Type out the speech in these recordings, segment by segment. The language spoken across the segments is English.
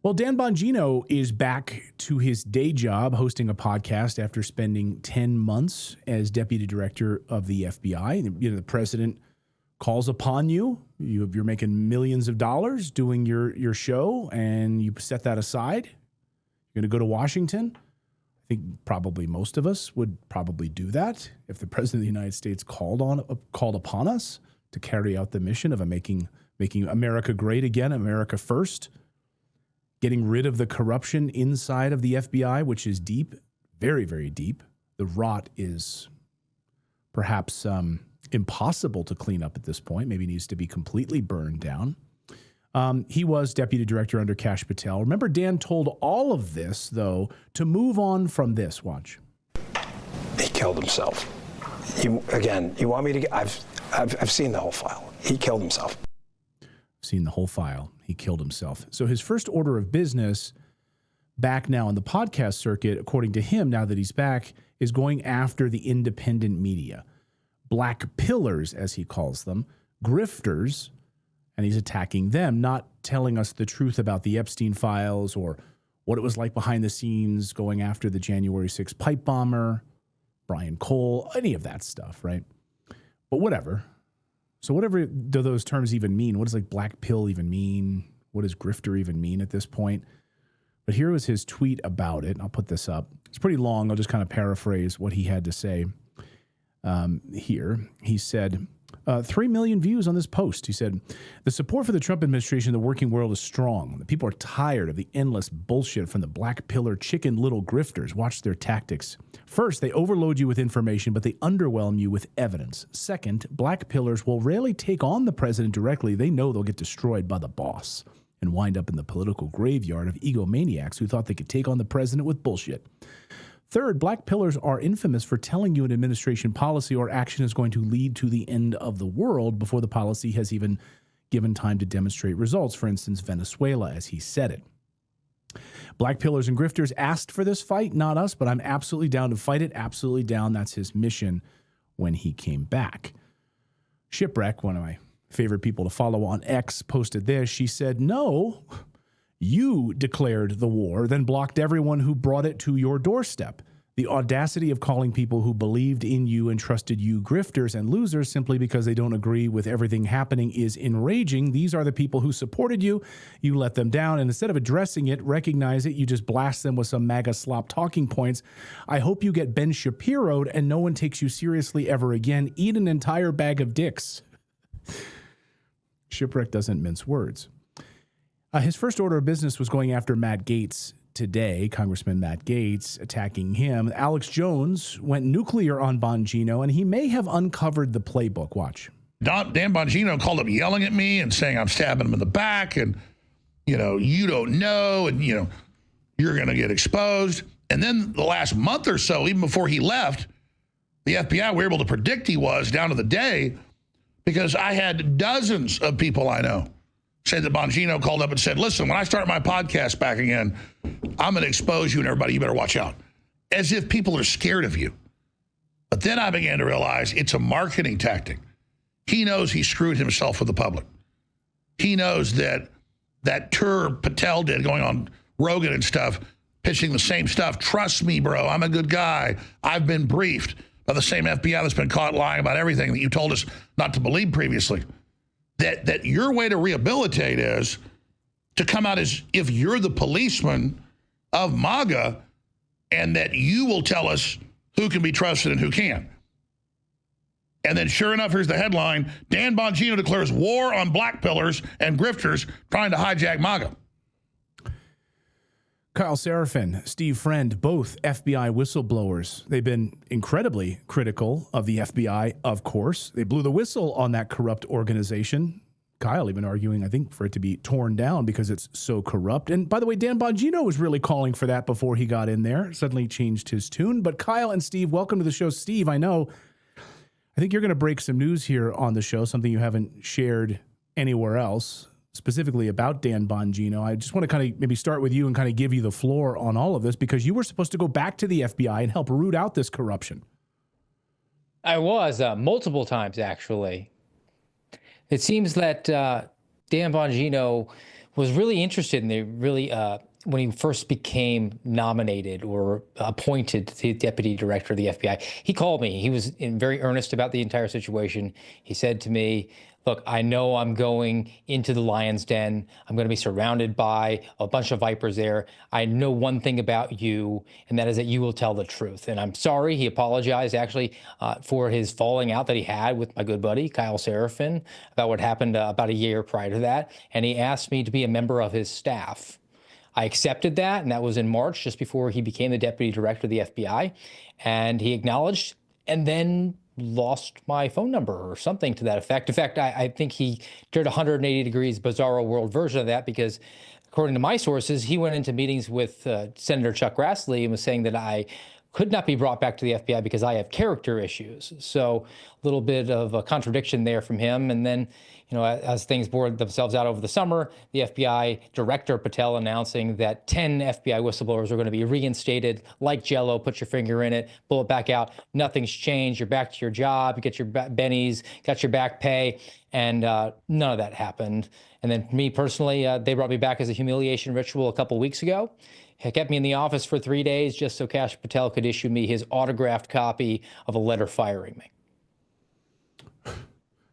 Well, Dan Bongino is back to his day job hosting a podcast after spending 10 months as deputy director of the FBI. You know, the president calls upon you. You're making millions of dollars doing your show, and you set that aside. You're going to go to Washington. I think probably most of us would probably do that if the president of the United States called upon us to carry out the mission of making America great again, America first. Getting rid of the corruption inside of the FBI, which is deep, very, very deep. The rot is perhaps impossible to clean up at this point. Maybe needs to be completely burned down. He was deputy director under Kash Patel. Remember, Dan told all of this, though, to move on from this. Watch. He killed himself. You want me to? I've seen the whole file. He killed himself. Seen the whole file. He killed himself. So his first order of business back now on the podcast circuit, according to him, now that he's back, is going after the independent media. Black pillars, as he calls them, grifters, and he's attacking them, not telling us the truth about the Epstein files or what it was like behind the scenes going after the January 6th pipe bomber, Brian Cole, any of that stuff, right? But whatever. So whatever do those terms even mean? What does like black pill even mean? What does grifter even mean at this point? But here was his tweet about it. I'll put this up. It's pretty long. I'll just kind of paraphrase what he had to say here. He said, 3 million views on this post. He said, the support for the Trump administration in the working world is strong. The people are tired of the endless bullshit from the black pillar chicken little grifters. Watch their tactics. First, they overload you with information, but they underwhelm you with evidence. Second, black pillars will rarely take on the president directly. They know they'll get destroyed by the boss and wind up in the political graveyard of egomaniacs who thought they could take on the president with bullshit. Third, black pillars are infamous for telling you an administration policy or action is going to lead to the end of the world before the policy has even given time to demonstrate results. For instance, Venezuela, as he said it. Black pillars and grifters asked for this fight, not us, but I'm absolutely down to fight it. Absolutely down. That's his mission when he came back. Shipwreck, one of my favorite people to follow on X, posted this. She said, no, you declared the war, then blocked everyone who brought it to your doorstep. The audacity of calling people who believed in you and trusted you grifters and losers simply because they don't agree with everything happening is enraging. These are the people who supported you. You let them down, and instead of addressing it, recognize it, you just blast them with some MAGA slop talking points. I hope you get Ben Shapiro'd and no one takes you seriously ever again. Eat an entire bag of dicks. Shipwreck doesn't mince words. His first order of business was going after Matt Gaetz today, Congressman Matt Gaetz, attacking him. Alex Jones went nuclear on Bongino, and he may have uncovered the playbook. Watch. Dan Bongino called up yelling at me and saying I'm stabbing him in the back and, you don't know, and, you're going to get exposed. And then the last month or so, even before he left, the FBI were able to predict he was down to the day because I had dozens of people I know say that Bongino called up and said, listen, when I start my podcast back again, I'm going to expose you and everybody. You better watch out. As if people are scared of you. But then I began to realize it's a marketing tactic. He knows he screwed himself with the public. He knows that tour Patel did going on Rogan and stuff, pitching the same stuff. Trust me, bro, I'm a good guy. I've been briefed by the same FBI that's been caught lying about everything that you told us not to believe previously. That your way to rehabilitate is to come out as if you're the policeman of MAGA and that you will tell us who can be trusted and who can't. And then sure enough, here's the headline, Dan Bongino declares war on black pillars and grifters trying to hijack MAGA. Kyle Seraphin, Steve Friend, both FBI whistleblowers. They've been incredibly critical of the FBI, of course. They blew the whistle on that corrupt organization. Kyle even arguing, I think, for it to be torn down because it's so corrupt. And by the way, Dan Bongino was really calling for that before he got in there. Suddenly changed his tune. But Kyle and Steve, welcome to the show. Steve, I think you're going to break some news here on the show, something you haven't shared anywhere else, specifically about Dan Bongino. I just want to kind of maybe start with you and kind of give you the floor on all of this because you were supposed to go back to the FBI and help root out this corruption. I was multiple times, actually. It seems that Dan Bongino was really interested in when he first became nominated or appointed the deputy director of the FBI. He called me. He was very earnest about the entire situation. He said to me, look, I know I'm going into the lion's den. I'm going to be surrounded by a bunch of vipers there. I know one thing about you, and that is that you will tell the truth. And I'm sorry. He apologized, actually, for his falling out that he had with my good buddy, Kyle Seraphin, about what happened about a year prior to that. And he asked me to be a member of his staff. I accepted that, and that was in March, just before he became the deputy director of the FBI. And he acknowledged, and then lost my phone number or something to that effect. In fact, I think he did 180 degrees bizarro world version of that, because according to my sources, he went into meetings with Senator Chuck Grassley and was saying that I could not be brought back to the FBI because I have character issues. So a little bit of a contradiction there from him. And then, as things bore themselves out over the summer, the FBI director Patel announcing that 10 FBI whistleblowers are going to be reinstated like Jell-O, put your finger in it, pull it back out. Nothing's changed. You're back to your job, you get your bennies, got your back pay, and none of that happened. And then me personally, they brought me back as a humiliation ritual a couple weeks ago. He kept me in the office for 3 days just so Kash Patel could issue me his autographed copy of a letter firing me.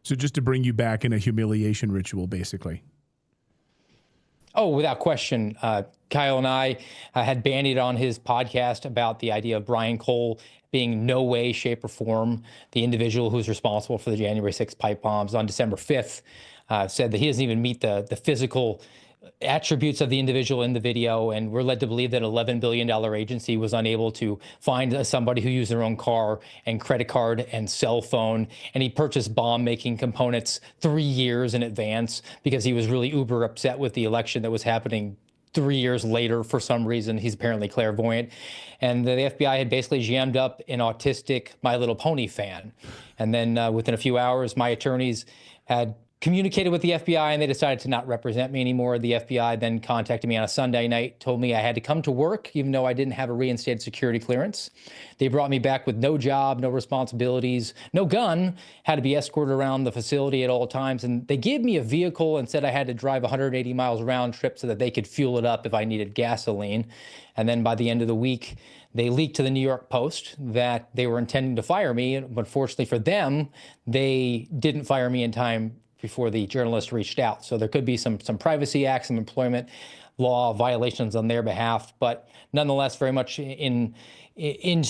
So just to bring you back in a humiliation ritual, basically. Oh, without question. Kyle and I had bandied on his podcast about the idea of Brian Cole being no way, shape, or form the individual who's responsible for the January 6th pipe bombs. On December 5th, said that he doesn't even meet the physical attributes of the individual in the video, and we're led to believe that an $11 billion agency was unable to find somebody who used their own car and credit card and cell phone, and he purchased bomb-making components 3 years in advance because he was really uber upset with the election that was happening 3 years later for some reason. He's apparently clairvoyant. And the FBI had basically jammed up an autistic My Little Pony fan. And then within a few hours, my attorneys had communicated with the FBI, and they decided to not represent me anymore. The FBI then contacted me on a Sunday night, told me I had to come to work, even though I didn't have a reinstated security clearance. They brought me back with no job, no responsibilities, no gun, had to be escorted around the facility at all times. And they gave me a vehicle and said I had to drive 180 miles round trip so that they could fuel it up if I needed gasoline. And then by the end of the week, they leaked to the New York Post that they were intending to fire me. But fortunately for them, they didn't fire me in time before the journalist reached out. So there could be some Privacy Act, some employment law violations on their behalf, but nonetheless, very much in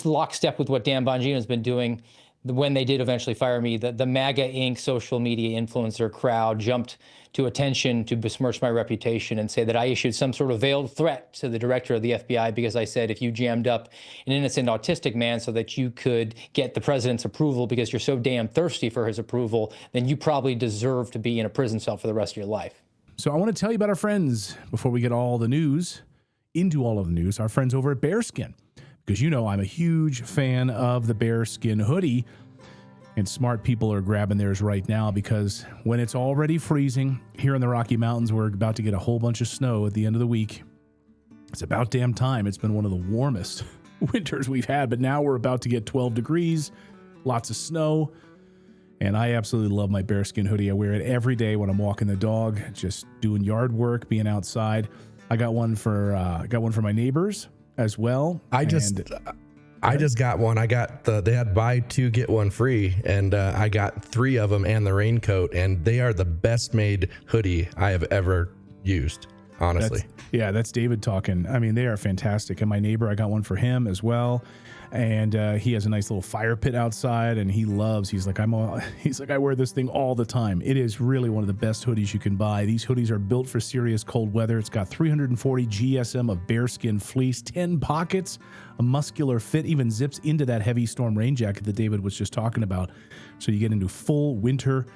lockstep with what Dan Bongino has been doing. When they did eventually fire me, the MAGA Inc. social media influencer crowd jumped to attention to besmirch my reputation and say that I issued some sort of veiled threat to the director of the FBI because I said, if you jammed up an innocent autistic man so that you could get the president's approval because you're so damn thirsty for his approval, then you probably deserve to be in a prison cell for the rest of your life. So I want to tell you about our friends before we get all the news, our friends over at Bearskin. Because I'm a huge fan of the Bearskin hoodie, and smart people are grabbing theirs right now because when it's already freezing here in the Rocky Mountains, we're about to get a whole bunch of snow at the end of the week. It's about damn time. It's been one of the warmest winters we've had, but now we're about to get 12 degrees, lots of snow, and I absolutely love my Bearskin hoodie. I wear it every day when I'm walking the dog, just doing yard work, being outside. I got one for my neighbors as well. I just got one. They had buy two, get one free. And I got 3 of them and the raincoat, and they are the best made hoodie I have ever used. Honestly. That's David talking. I mean, they are fantastic. And my neighbor, I got one for him as well. And he has a nice little fire pit outside, and he's like, I wear this thing all the time. It is really one of the best hoodies you can buy. These hoodies are built for serious cold weather. It's got 340 GSM of bearskin fleece, 10 pockets, a muscular fit, even zips into that heavy storm rain jacket that David was just talking about. So you get into full winter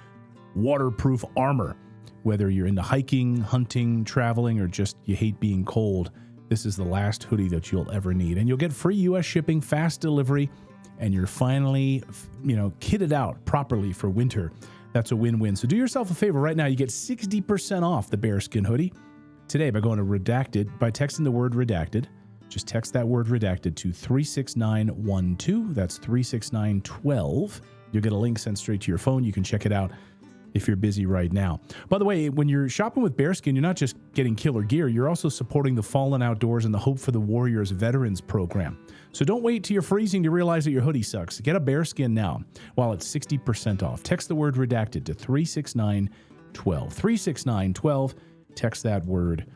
waterproof armor, whether you're into hiking, hunting, traveling, or just you hate being cold. This is the last hoodie that you'll ever need. And you'll get free U.S. shipping, fast delivery, and you're finally, kitted out properly for winter. That's a win-win. So do yourself a favor right now. You get 60% off the Bearskin hoodie today by going to Redacted, by texting the word Redacted. Just text that word Redacted to 36912. That's 36912. You'll get a link sent straight to your phone. You can check it out. if you're busy right now. By the way, when you're shopping with Bearskin, you're not just getting killer gear, you're also supporting the Fallen Outdoors and the Hope for the Warriors Veterans Program. So don't wait till you're freezing to realize that your hoodie sucks. Get a Bearskin now while it's 60% off. Text the word redacted to 36912. 36912. Text that word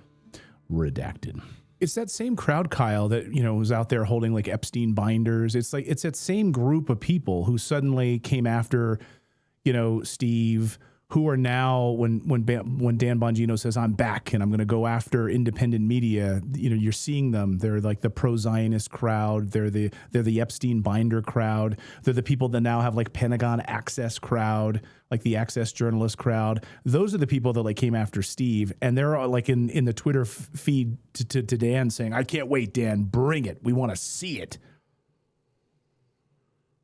redacted. It's that same crowd, Kyle, that, was out there holding like Epstein binders. It's that same group of people who suddenly came after, Steve, who are now, when Dan Bongino says, I'm back and I'm going to go after independent media, you're seeing them. They're like the pro-Zionist crowd. They're the Epstein binder crowd. They're the people that now have like Pentagon access crowd, like the access journalist crowd. Those are the people that like came after Steve. And they're like in the Twitter feed to Dan saying, I can't wait, Dan, bring it. We want to see it.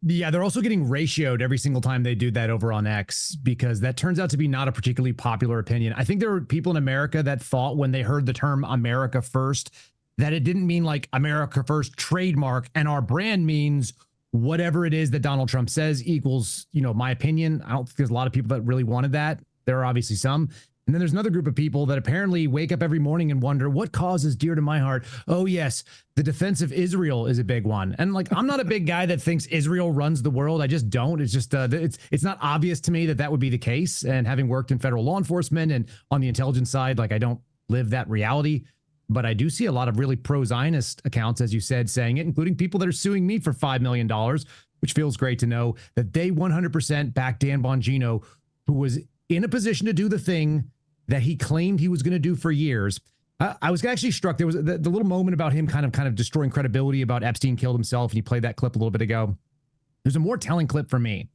Yeah, they're also getting ratioed every single time they do that over on X, because that turns out to be not a particularly popular opinion. I think there were people in America that thought when they heard the term America First that it didn't mean like America First trademark and our brand means whatever it is that Donald Trump says equals, my opinion. I don't think there's a lot of people that really wanted that. There are obviously some. And then there's another group of people that apparently wake up every morning and wonder what cause is dear to my heart. Oh, yes, the defense of Israel is a big one. And like, I'm not a big guy that thinks Israel runs the world. I just don't. It's just it's not obvious to me that would be the case. And having worked in federal law enforcement and on the intelligence side, like I don't live that reality. But I do see a lot of really pro-Zionist accounts, as you said, saying it, including people that are suing me for $5 million, which feels great to know that they 100% back Dan Bongino, who was in a position to do the thing that he claimed he was going to do for years. I was actually struck. There was the little moment about him kind of destroying credibility about Epstein killed himself. And he played that clip a little bit ago. There's a more telling clip for me.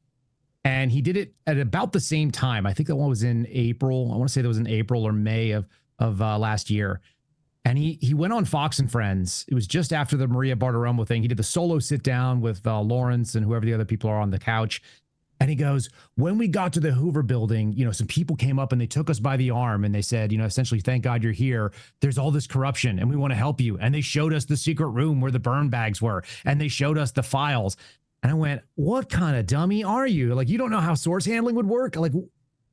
And he did it at about the same time. I think that one was in April. I want to say that was in April or May of last year. And he went on Fox and Friends. It was just after the Maria Bartiromo thing. He did the solo sit down with Lawrence and whoever the other people are on the couch. And he goes, when we got to the Hoover building, some people came up and they took us by the arm and they said, essentially, thank God you're here. There's all this corruption and we want to help you. And they showed us the secret room where the burn bags were. And they showed us the files. And I went, what kind of dummy are you? Like, you don't know how source handling would work? Like,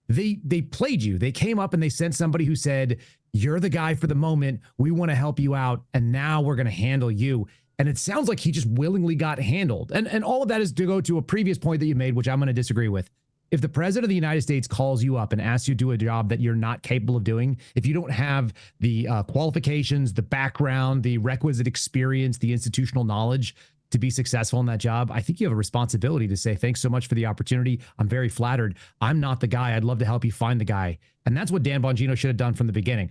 they played you. They came up and they sent somebody who said, you're the guy for the moment. We want to help you out. And now we're going to handle you. And it sounds like he just willingly got handled. And all of that is to go to a previous point that you made, which I'm going to disagree with. If the president of the United States calls you up and asks you to do a job that you're not capable of doing, if you don't have the qualifications, the background, the requisite experience, the institutional knowledge to be successful in that job, I think you have a responsibility to say, thanks so much for the opportunity. I'm very flattered. I'm not the guy. I'd love to help you find the guy. And that's what Dan Bongino should have done from the beginning.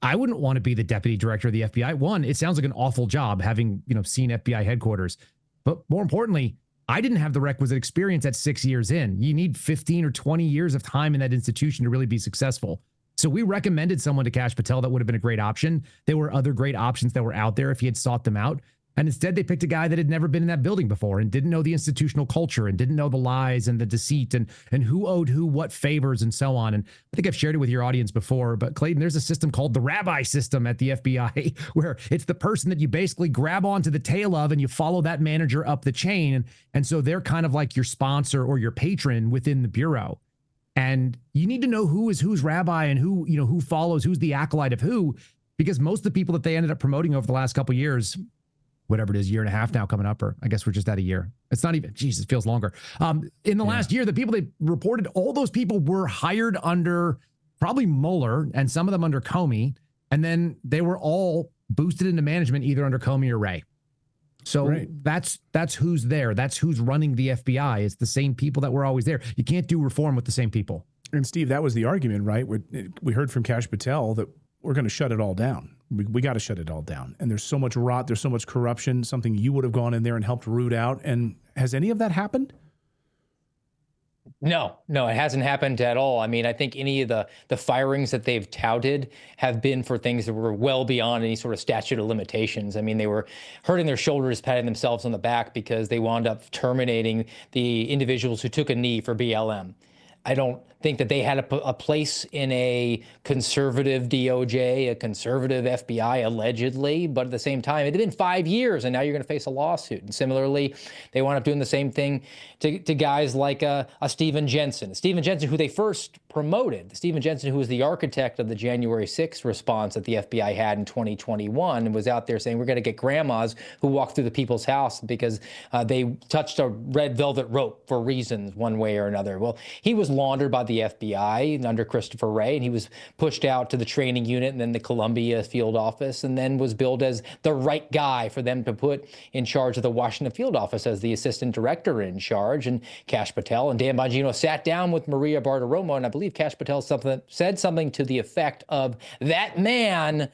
I wouldn't want to be the deputy director of the FBI. One, it sounds like an awful job having, seen FBI headquarters. But more importantly, I didn't have the requisite experience at 6 years in. You need 15 or 20 years of time in that institution to really be successful. So we recommended someone to Kash Patel that would have been a great option. There were other great options that were out there if he had sought them out. And instead, they picked a guy that had never been in that building before and didn't know the institutional culture and didn't know the lies and the deceit and who owed who what favors and so on. And I think I've shared it with your audience before, but Clayton, there's a system called the rabbi system at the FBI where it's the person that you basically grab onto the tail of and you follow that manager up the chain. And so they're kind of like your sponsor or your patron within the bureau. And you need to know who is who's rabbi and who follows, who's the acolyte of who, because most of the people that they ended up promoting over the last couple of years, whatever it is, year and a half now coming up, or I guess we're just at a year. It's not even, Jesus, it feels longer. In the last year, the people they reported, all those people were hired under probably Mueller and some of them under Comey. And then they were all boosted into management either under Comey or Wray. So that's who's there. That's who's running the FBI. It's the same people that were always there. You can't do reform with the same people. And Steve, that was the argument, right? We heard from Kash Patel that we're going to shut it all down. We got to shut it all down. And there's so much rot, there's so much corruption, something you would have gone in there and helped root out. And has any of that happened? No, it hasn't happened at all. I mean, I think any of the firings that they've touted have been for things that were well beyond any sort of statute of limitations. I mean, they were hurting their shoulders, patting themselves on the back because they wound up terminating the individuals who took a knee for BLM. I don't think that they had a place in a conservative DOJ, a conservative FBI, allegedly. But at the same time, it had been 5 years, and now you're going to face a lawsuit. And similarly, they wound up doing the same thing to guys like a Stephen Jensen. Stephen Jensen, who they first promoted. Stephen Jensen, who was the architect of the January 6th response that the FBI had in 2021, and was out there saying, we're going to get grandmas who walk through the people's house because they touched a red velvet rope for reasons one way or another. Well, he was laundered by the FBI under Christopher Wray, and he was pushed out to the training unit and then the Columbia field office, and then was billed as the right guy for them to put in charge of the Washington field office as the assistant director in charge. And Kash Patel and Dan Bongino sat down with Maria Bartiromo, and I believe Kash Patel said something to the effect of, that man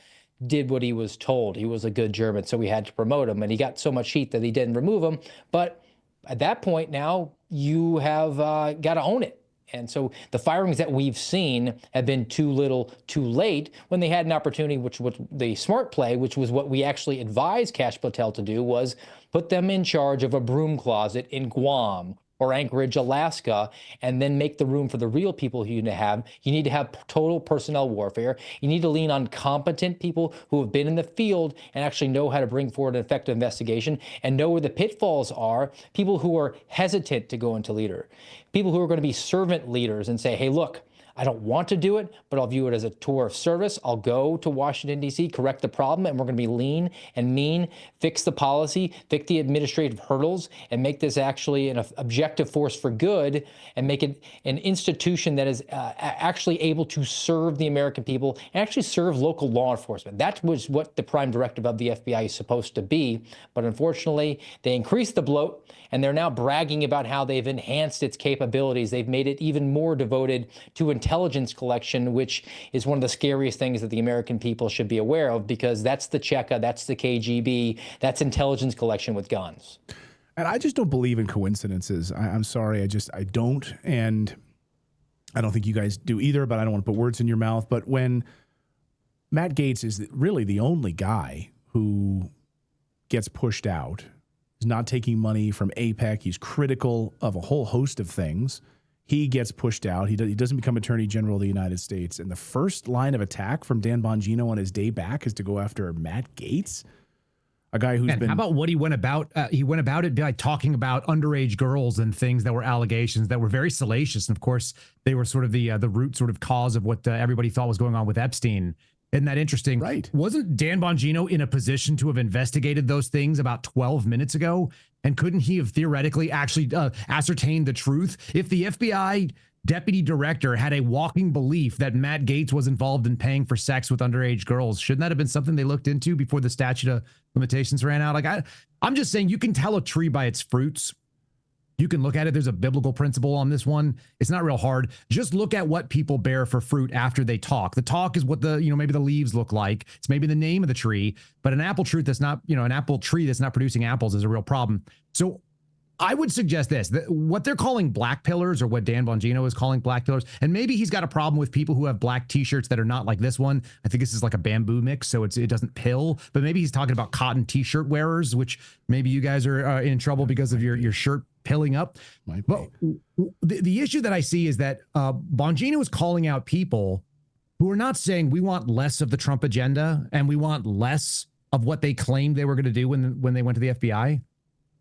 did what he was told. He was a good German, so we had to promote him. And he got so much heat that he didn't remove him. But at that point now, you have got to own it. And so the firings that we've seen have been too little, too late, when they had an opportunity, which was the smart play, which was what we actually advised Kash Patel to do, was put them in charge of a broom closet in Guam or Anchorage, Alaska, and then make the room for the real people who you need to have. You need to have total personnel warfare. You need to lean on competent people who have been in the field and actually know how to bring forward an effective investigation and know where the pitfalls are. People who are hesitant to go into leader. People who are going to be servant leaders and say, hey, look, I don't want to do it, but I'll view it as a tour of service. I'll go to Washington, D.C., correct the problem, and we're going to be lean and mean, fix the policy, fix the administrative hurdles, and make this actually an objective force for good, and make it an institution that is actually able to serve the American people and actually serve local law enforcement. That was what the prime directive of the FBI is supposed to be. But unfortunately, they increased the bloat, and they're now bragging about how they've enhanced its capabilities. They've made it even more devoted to intelligence collection, which is one of the scariest things that the American people should be aware of, because that's the Cheka, that's the KGB, that's intelligence collection with guns. And I just don't believe in coincidences. I'm sorry, I don't. And I don't think you guys do either, but I don't want to put words in your mouth. But when Matt Gaetz is really the only guy who gets pushed out, he's not taking money from APEC, he's critical of a whole host of things, he gets pushed out. He doesn't become Attorney General of the United States. And the first line of attack from Dan Bongino on his day back is to go after Matt Gaetz, a guy who's been... How about what he went about? He went about it by talking about underage girls and things that were allegations that were very salacious. And of course, they were sort of the root sort of cause of what everybody thought was going on with Epstein. Isn't that interesting? Right. Wasn't Dan Bongino in a position to have investigated those things about 12 minutes ago? And couldn't he have theoretically actually ascertained the truth? If the FBI deputy director had a walking belief that Matt Gaetz was involved in paying for sex with underage girls, shouldn't that have been something they looked into before the statute of limitations ran out? Like, I'm just saying, you can tell a tree by its fruits. You can look at it. There's a biblical principle on this one. It's not real hard. Just look at what people bear for fruit after they talk. The talk is what maybe the leaves look like. It's maybe the name of the tree, but an apple tree that's not producing apples is a real problem. So I would suggest this, that what they're calling black pillars, or what Dan Bongino is calling black pillars, and maybe he's got a problem with people who have black t-shirts that are not like this one. I think this is like a bamboo mix, so it doesn't pill, but maybe he's talking about cotton t-shirt wearers, which maybe you guys are in trouble because of your shirt pilling up. But the issue that I see is that Bongino is calling out people who are not saying we want less of the Trump agenda and we want less of what they claimed they were going to do when they went to the FBI.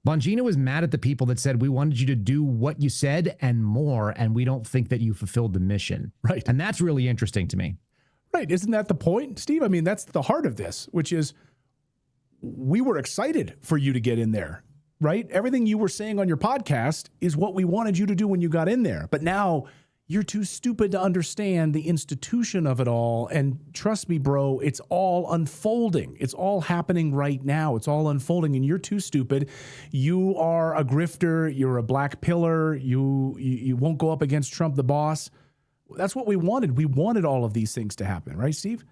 Bongino was mad at the people that said, we wanted you to do what you said and more, and we don't think that you fulfilled the mission. Right. And that's really interesting to me. Right. Isn't that the point, Steve? I mean, that's the heart of this, which is we were excited for you to get in there, right? Everything you were saying on your podcast is what we wanted you to do when you got in there. But now you're too stupid to understand the institution of it all. And trust me, bro, it's all unfolding. It's all happening right now. It's all unfolding, and you're too stupid. You are a grifter. You're a black pillar. You won't go up against Trump, the boss. That's what we wanted. We wanted all of these things to happen, right, Steve?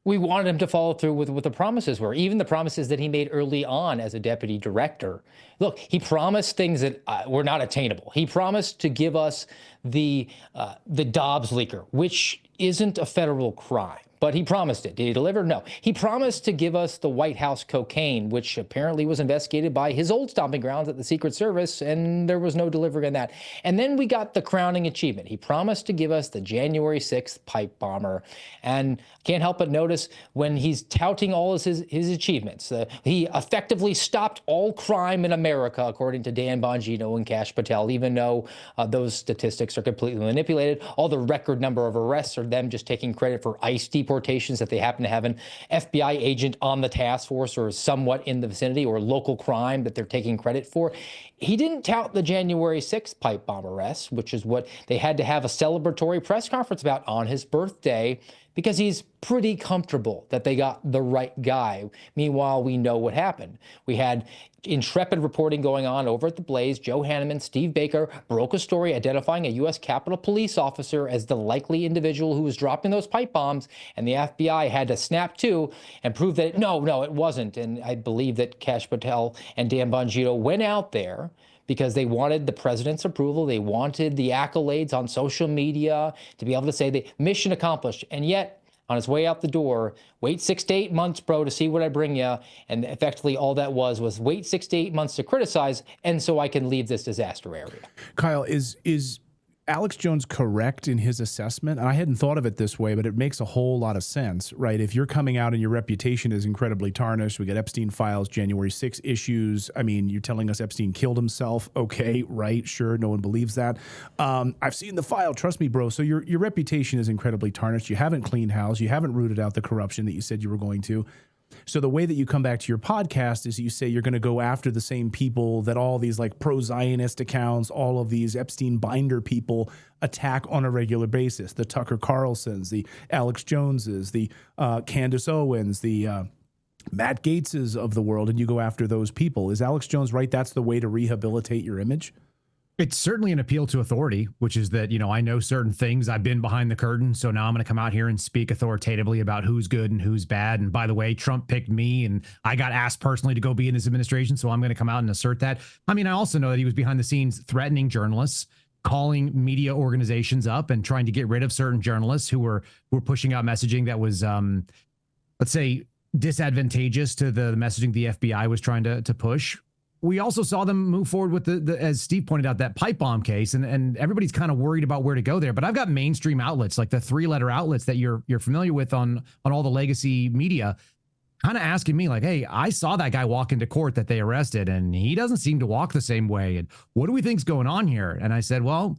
We wanted him to follow through with what the promises were, even the promises that he made early on as a deputy director. Look, he promised things that were not attainable. He promised to give us the Dobbs leaker, which isn't a federal crime. but he promised it. Did he deliver? No. He promised to give us the White House cocaine, which apparently was investigated by his old stomping grounds at the Secret Service, and there was no delivery on that. And then we got the crowning achievement. He promised to give us the January 6th pipe bomber. And can't help but notice when he's touting all his achievements, he effectively stopped all crime in America, according to Dan Bongino and Kash Patel, even though those statistics are completely manipulated. All the record number of arrests are them just taking credit for ICE deportations that they happen to have an FBI agent on the task force or somewhat in the vicinity, or local crime that they're taking credit for. He didn't tout the January 6th pipe bomb arrest, which is what they had to have a celebratory press conference about on his birthday, because he's pretty comfortable that they got the right guy. Meanwhile, we know what happened. We had intrepid reporting going on over at the Blaze. Joe Hanneman, Steve Baker broke a story identifying a U.S. Capitol Police officer as the likely individual who was dropping those pipe bombs, and the FBI had to snap to and prove that, no, it wasn't. And I believe that Kash Patel and Dan Bongino went out there because they wanted the president's approval. They wanted the accolades on social media to be able to say the mission accomplished. And yet, on his way out the door, wait 6 to 8 months, bro, to see what I bring you. And effectively all that was wait 6 to 8 months to criticize, and so I can leave this disaster area. Kyle, is Alex Jones correct in his assessment? And I hadn't thought of it this way, but it makes a whole lot of sense, right? If you're coming out and your reputation is incredibly tarnished, we got Epstein files, January 6 issues. I mean, you're telling us Epstein killed himself. Okay, right, sure, no one believes that. I've seen the file, trust me, bro. So your reputation is incredibly tarnished. You haven't cleaned house. You haven't rooted out the corruption that you said you were going to. So the way that you come back to your podcast is you say you're going to go after the same people that all these like pro-Zionist accounts, all of these Epstein binder people attack on a regular basis. The Tucker Carlsons, the Alex Joneses, the Candace Owens, the Matt Gaetzes of the world, and you go after those people. Is Alex Jones right? That's the way to rehabilitate your image? It's certainly an appeal to authority, which is that, I know certain things. I've been behind the curtain. So now I'm going to come out here and speak authoritatively about who's good and who's bad. And by the way, Trump picked me and I got asked personally to go be in his administration. So I'm going to come out and assert that. I mean, I also know that he was behind the scenes threatening journalists, calling media organizations up and trying to get rid of certain journalists who were pushing out messaging that was, let's say, disadvantageous to the messaging the FBI was trying to push. We also saw them move forward with the as Steve pointed out, that pipe bomb case, and everybody's kind of worried about where to go there. But I've got mainstream outlets, like the 3-letter outlets that you're familiar with on all the legacy media, kind of asking me like, hey, I saw that guy walk into court that they arrested, and he doesn't seem to walk the same way. And what do we think's going on here? And I said, well,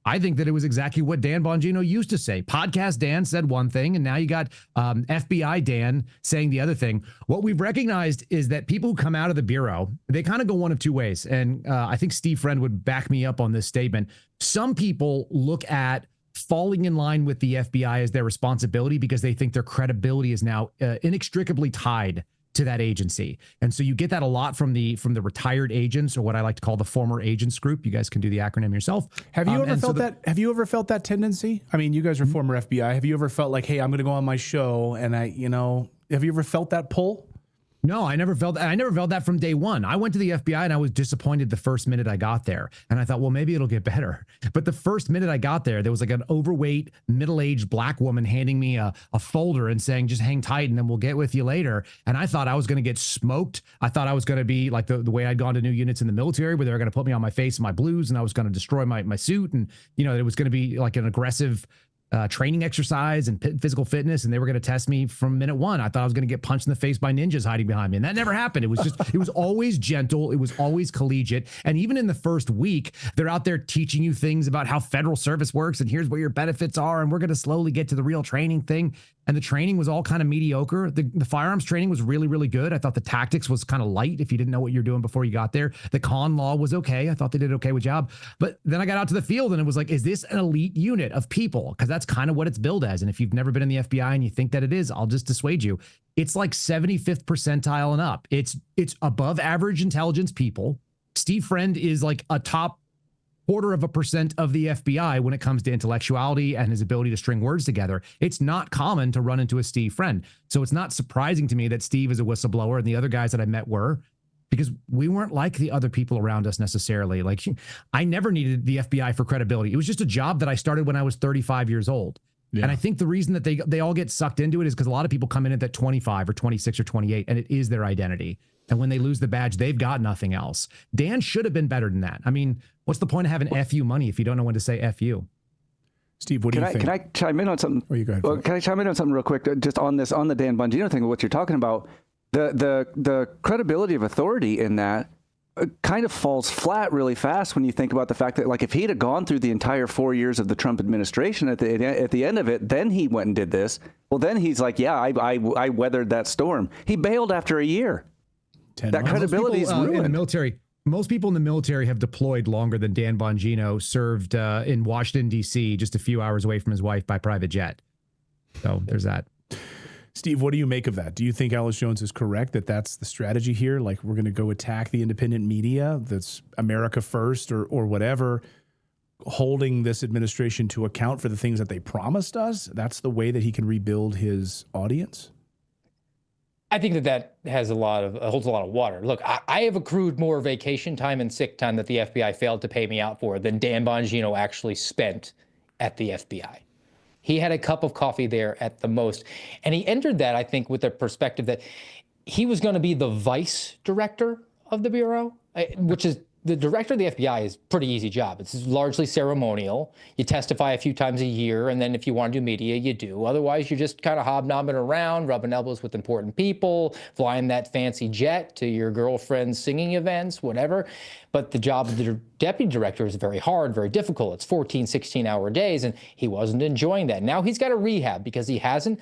I think that it was exactly what Dan Bongino used to say. Podcast Dan said one thing, and now you got FBI Dan saying the other thing. What we've recognized is that people who come out of the Bureau, they kind of go one of two ways. And I think Steve Friend would back me up on this statement. Some people look at falling in line with the FBI as their responsibility because they think their credibility is now inextricably tied to that agency. And so you get that a lot from the retired agents, or what I like to call the former agents group. You guys can do the acronym yourself. Have you ever felt that? Have you ever felt that tendency? I mean, you guys are former FBI. Have you ever felt like, hey, I'm going to go on my show and have you ever felt that pull? No, I never felt that from day one. I went to the FBI and I was disappointed the first minute I got there. And I thought, well, maybe it'll get better. But the first minute I got there was like an overweight, middle-aged black woman handing me a folder and saying, just hang tight and then we'll get with you later. And I thought I was going to get smoked. I thought I was going to be like the way I'd gone to new units in the military, where they were going to put me on my face in my blues and I was going to destroy my suit. And, it was going to be like an aggressive training exercise and physical fitness, and they were going to test me from minute one. I thought I was going to get punched in the face by ninjas hiding behind me, and that never happened. It was always gentle. It was always collegiate. And even in the first week, they're out there teaching you things about how federal service works, and here's where your benefits are, and we're going to slowly get to the real training thing. And the training was all kind of mediocre. The firearms training was really, really good. I thought the tactics was kind of light if you didn't know what you're doing before you got there. The con law was okay. I thought they did okay with job. But then I got out to the field and it was like, is this an elite unit of people? Because that's kind of what it's billed as. And if you've never been in the FBI and you think that it is, I'll just dissuade you. It's like 75th percentile and up. It's above average intelligence people. Steve Friend is like a top 0.25% of the FBI when it comes to intellectuality and his ability to string words together. It's not common to run into a Steve Friend. So it's not surprising to me that Steve is a whistleblower and the other guys that I met were, because we weren't like the other people around us necessarily. Like, I never needed the FBI for credibility. It was just a job that I started when I was 35 years old. Yeah. And I think the reason that they all get sucked into it is because a lot of people come in at that 25 or 26 or 28, and it is their identity. And when they lose the badge, they've got nothing else. Dan should have been better than that. I mean, what's the point of having FU money if you don't know when to say FU? Steve, what do you think? Can I chime in on something? Oh, you go ahead. Well, can I chime in on something real quick? Just on the Dan Bongino thing, what you're talking about, the credibility of authority in that kind of falls flat really fast when you think about the fact that, like, if he'd have gone through the entire 4 years of the Trump administration at the end of it, then he went and did this. Well, then he's like, yeah, I weathered that storm. He bailed after a year. That credibility is ruined. In the military. Most people in the military have deployed longer than Dan Bongino served in Washington, D.C., just a few hours away from his wife by private jet. So there's that. Steve, what do you make of that? Do you think Alex Jones is correct that that's the strategy here? Like, we're going to go attack the independent media that's America first or whatever, holding this administration to account for the things that they promised us? That's the way that he can rebuild his audience? I think that has holds a lot of water. Look, I have accrued more vacation time and sick time that the FBI failed to pay me out for than Dan Bongino actually spent at the FBI. He had a cup of coffee there at the most. And he entered that, I think, with the perspective that he was going to be the vice director of the Bureau, which is the director of the FBI is a pretty easy job. It's largely ceremonial. You testify a few times a year, and then if you want to do media, you do. Otherwise, you're just kind of hobnobbing around, rubbing elbows with important people, flying that fancy jet to your girlfriend's singing events, whatever. But the job of the deputy director is very hard, very difficult. It's 14, 16-hour days, and he wasn't enjoying that. Now he's got a rehab because he hasn't,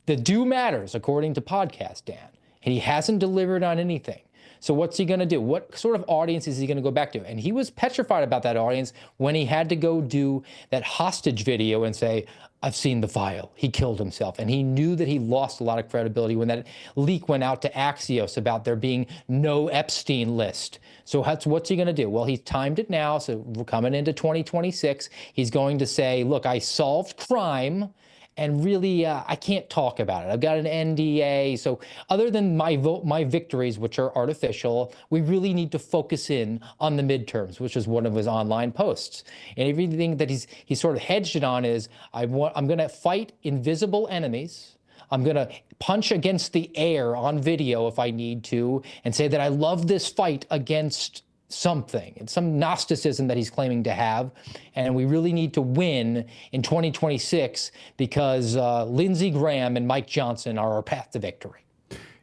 the due matters, according to Podcast Dan, and he hasn't delivered on anything. So what's he going to do? What sort of audience is he going to go back to? And he was petrified about that audience when he had to go do that hostage video and say, I've seen the file. He killed himself. And he knew that he lost a lot of credibility when that leak went out to Axios about there being no Epstein list. So what's he going to do? Well, he's timed it now. So we're coming into 2026. He's going to say, look, I solved crime. And really, I can't talk about it. I've got an NDA. So other than my victories, which are artificial, we really need to focus in on the midterms, which is one of his online posts. And everything that he's sort of hedged it on is, I'm going to fight invisible enemies. I'm going to punch against the air on video if I need to, and say that I love this fight against something. It's some Gnosticism that he's claiming to have. And we really need to win in 2026 because Lindsey Graham and Mike Johnson are our path to victory.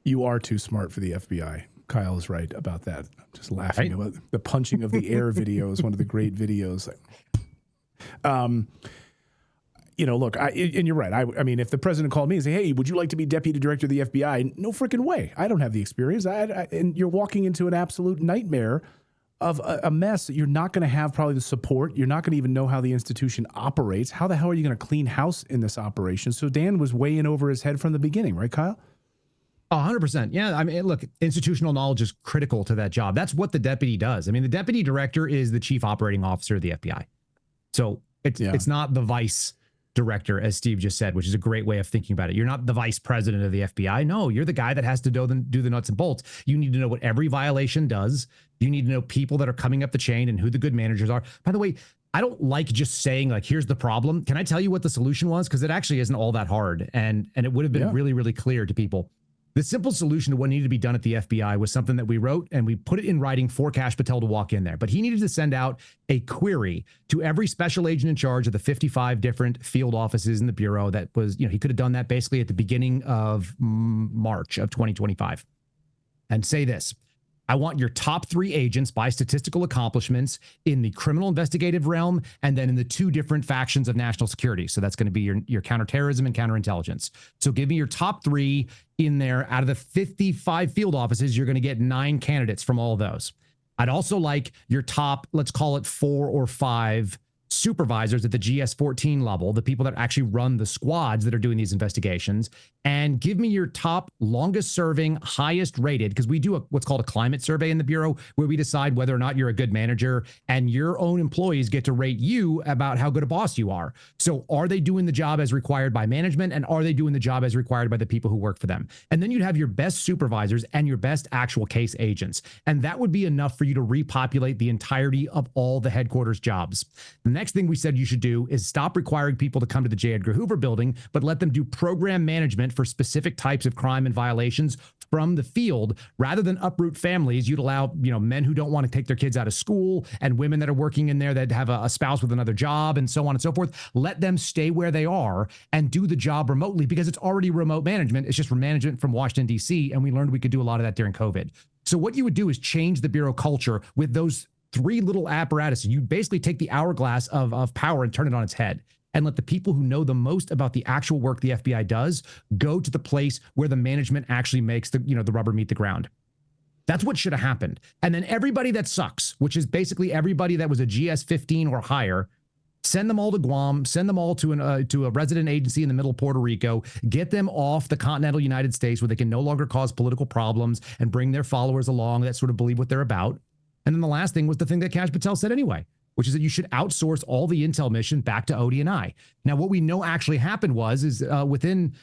You are too smart for the FBI. Kyle is right about that. I'm just laughing about the punching of the air video is one of the great videos. You know, look, and you're right. I mean, if the president called me and said, hey, would you like to be deputy director of the FBI? No freaking way. I don't have the experience. And you're walking into an absolute nightmare of a mess that you're not going to have probably the support. You're not going to even know how the institution operates. How the hell are you going to clean house in this operation? So Dan was way in over his head from the beginning, right, Kyle? 100%. Yeah. I mean, look, institutional knowledge is critical to that job. That's what the deputy does. I mean, the deputy director is the chief operating officer of the FBI. So it's not the vice director, as Steve just said, which is a great way of thinking about it. You're not the vice president of the FBI. No, you're the guy that has to do the nuts and bolts. You need to know what every violation does. You need to know people that are coming up the chain and who the good managers are. By the way, I don't like just saying, like, here's the problem. Can I tell you what the solution was? Because it actually isn't all that hard. And it would have been really, really clear to people. The simple solution to what needed to be done at the FBI was something that we wrote, and we put it in writing for Kash Patel to walk in there. But he needed to send out a query to every special agent in charge of the 55 different field offices in the Bureau. That was, he could have done that basically at the beginning of March of 2025. And say this: I want your top 3 agents by statistical accomplishments in the criminal investigative realm, and then in the 2 different factions of national security. So that's going to be your counterterrorism and counterintelligence. So give me your top 3 in there. Out of the 55 field offices, you're going to get 9 candidates from all of those. I'd also like your top, let's call it 4 or 5 supervisors at the GS-14 level, the people that actually run the squads that are doing these investigations, and give me your top longest serving, highest rated, because we do what's called a climate survey in the Bureau, where we decide whether or not you're a good manager, and your own employees get to rate you about how good a boss you are. So are they doing the job as required by management, and are they doing the job as required by the people who work for them? And then you'd have your best supervisors and your best actual case agents. And that would be enough for you to repopulate the entirety of all the headquarters jobs. The next thing we said you should do is stop requiring people to come to the J. Edgar Hoover building, but let them do program management for specific types of crime and violations from the field. Rather than uproot families, you'd allow, men who don't want to take their kids out of school and women that are working in there that have a spouse with another job and so on and so forth. Let them stay where they are and do the job remotely, because it's already remote management. It's just management from Washington, D.C. And we learned we could do a lot of that during COVID. So what you would do is change the bureau culture with those three little apparatuses. You basically take the hourglass of power and turn it on its head, and let the people who know the most about the actual work the FBI does go to the place where the management actually makes the rubber meet the ground. That's what should have happened. And then everybody that sucks, which is basically everybody that was a GS-15 or higher, send them all to Guam, send them all to a resident agency in the middle of Puerto Rico, get them off the continental United States where they can no longer cause political problems and bring their followers along that sort of believe what they're about. And then the last thing was the thing that Kash Patel said anyway, which is that you should outsource all the intel mission back to ODNI. Now, what we know actually happened is within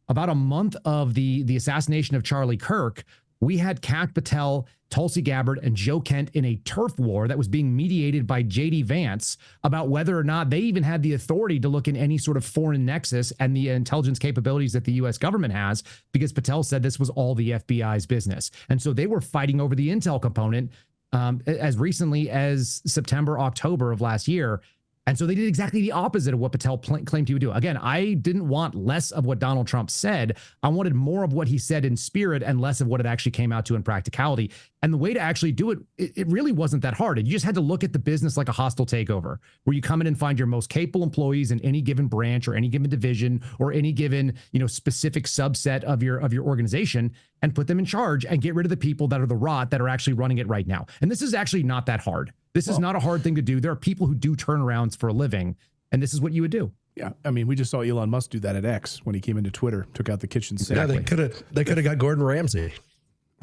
about a month of the assassination of Charlie Kirk, we had Kash Patel, Tulsi Gabbard, and Joe Kent in a turf war that was being mediated by J.D. Vance about whether or not they even had the authority to look in any sort of foreign nexus and the intelligence capabilities that the U.S. government has, because Patel said this was all the FBI's business. And so they were fighting over the intel component as recently as September, October of last year. And so they did exactly the opposite of what Patel claimed he would do. Again, I didn't want less of what Donald Trump said. I wanted more of what he said in spirit and less of what it actually came out to in practicality. And the way to actually do it, it really wasn't that hard. You just had to look at the business like a hostile takeover, where you come in and find your most capable employees in any given branch or any given division or any given, specific subset of your organization, and put them in charge and get rid of the people that are the rot that are actually running it right now. And this is actually not that hard. This is not a hard thing to do. There are people who do turnarounds for a living, and this is what you would do. Yeah, I mean, we just saw Elon Musk do that at X when he came into Twitter, took out the kitchen sink. Yeah, they could have got Gordon Ramsay.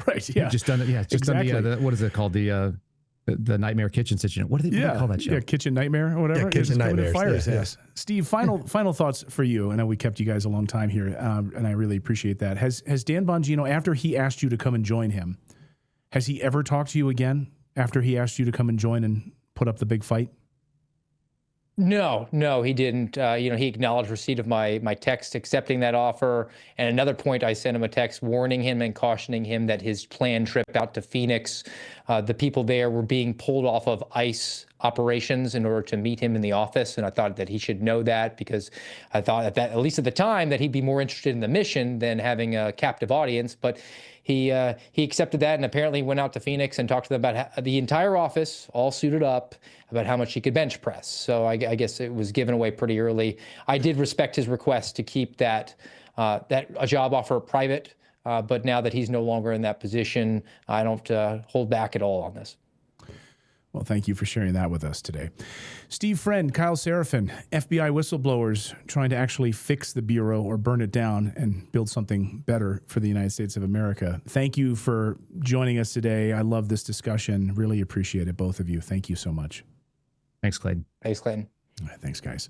Right. Yeah, just done it. Yeah, just exactly. done the what is it called? The Nightmare Kitchen situation. What do they call that show? Yeah, Kitchen Nightmare or whatever. Yeah, Kitchen Nightmares. Fires. Yes. Steve, final thoughts for you. I know we kept you guys a long time here, and I really appreciate that. Has Dan Bongino, after he asked you to come and join him, has he ever talked to you again after he asked you to come and join and put up the big fight? No, he didn't. He acknowledged receipt of my text accepting that offer. And another point, I sent him a text warning him and cautioning him that his planned trip out to Phoenix, the people there were being pulled off of ICE operations in order to meet him in the office. And I thought that he should know that, because I thought that at least at the time, that he'd be more interested in the mission than having a captive audience. But he accepted that and apparently went out to Phoenix and talked to them about the entire office, all suited up, about how much he could bench press. So I guess it was given away pretty early. I did respect his request to keep that a job offer private, but now that he's no longer in that position, I don't hold back at all on this. Well, thank you for sharing that with us today. Steve Friend, Kyle Seraphin, FBI whistleblowers trying to actually fix the Bureau or burn it down and build something better for the United States of America. Thank you for joining us today. I love this discussion. Really appreciate it, both of you. Thank you so much. Thanks, Clayton. Thanks, Clayton. All right, thanks, guys.